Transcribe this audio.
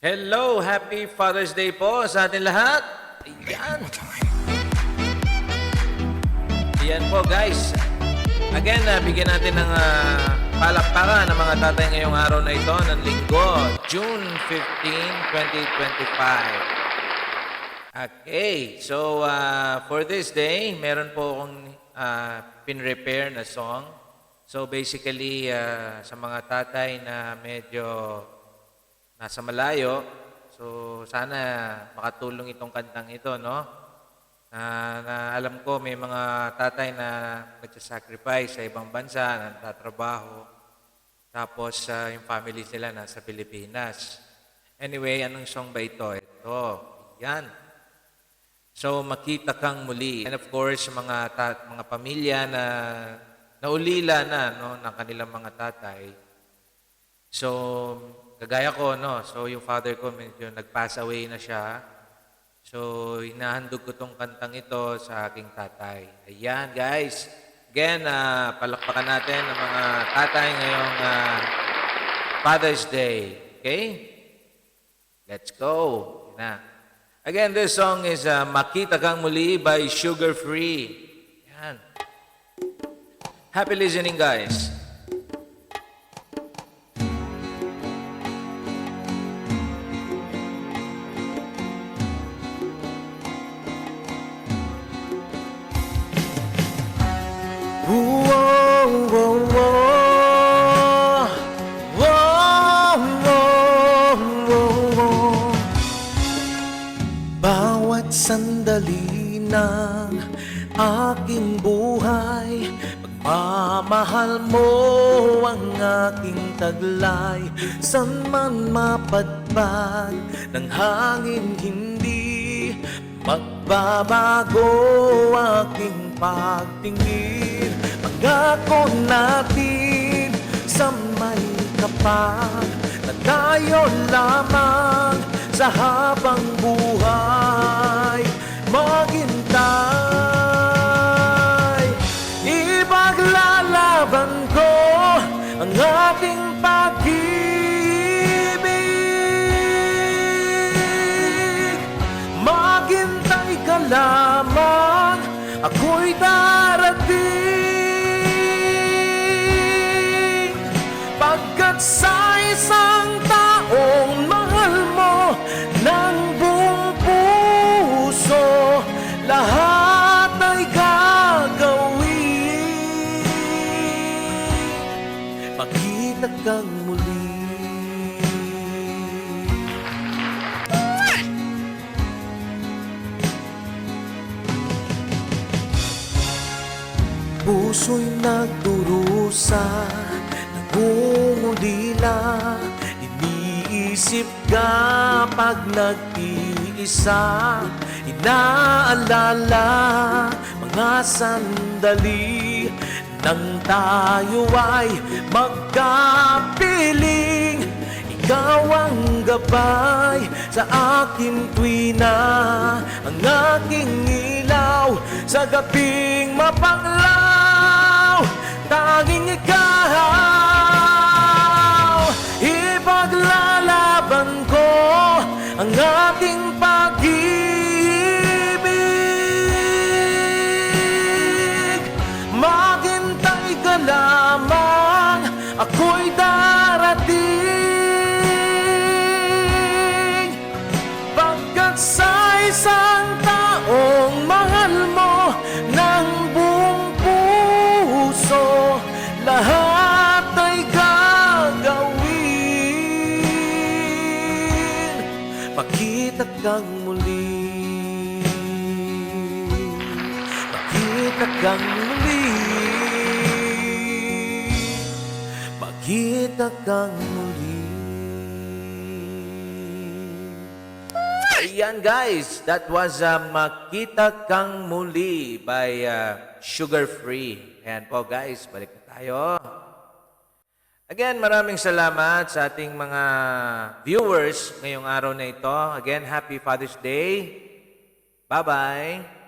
Hello! Happy Father's Day po sa atin lahat. Ayan. Ayan po guys. Again, bigyan natin ng palakpakan ng mga tatay ngayong araw na ito ng linggo, June 15, 2025. Okay, so for this day, meron po akong pin-repair na song. So basically, sa mga tatay na medyo nasa malayo, so sana makatulong itong kantang ito, no? Na alam ko may mga tatay na nagsasacrifice sa ibang bansa, na nagtatrabaho, tapos yung family sila nasa Pilipinas. Anyway, anong song ba ito? Ito, yan. So, Makita Kang Muli. And of course, mga pamilya na naulila na, no, ng kanilang mga tatay. So, kagaya ko, no? So, yung father ko medyo nag-pass away na siya. So, hinahandog ko tong kantang ito sa aking tatay. Ayan, guys. Again, palakpakan natin ang mga tatay ngayong Father's Day. Okay? Let's go. Na. Again, this song is Makita Kang Muli by Sugar Free. Ayan. Happy listening, guys. Bawat sandali ng aking buhay, pagmamahal mo ang aking taglay. San man mapadpad ng hangin, hindi magbabago aking pagtingin. Pangako natin sa may kapag na tayo lamang sa habang buhay maghintay. Ipaglalaban ko ang ating pag-ibig. Maghintay ka lamang, ako'y darating. Pagkat sa isang taong mahal mo ng buong puso, lahat ay gagawin. Makita kang muli. Puso'y nagdurusa, nangungulila, iniisip ka pag nag-iisa, inaalala mga sandali nang tayo ay magkapiling. Ikaw ang gabay sa akin tuwina, ang aking ilaw sa gabing mapanglaw. Tanging ikaw, ipaglalaban ko ang ating pag-ibig. Maghintay ka lamang, ako'y darating. Pagkat sa isang taong mahal mo ng buong puso, lahat ay gagawin. Makita kang muli. Makita kang muli. Makita kang muli. Ayan guys, that was Makita Kang Muli by Sugar Free. Ayan po guys, balik na tayo. Again, maraming salamat sa ating mga viewers ngayong araw na ito. Again, Happy Father's Day. Bye-bye.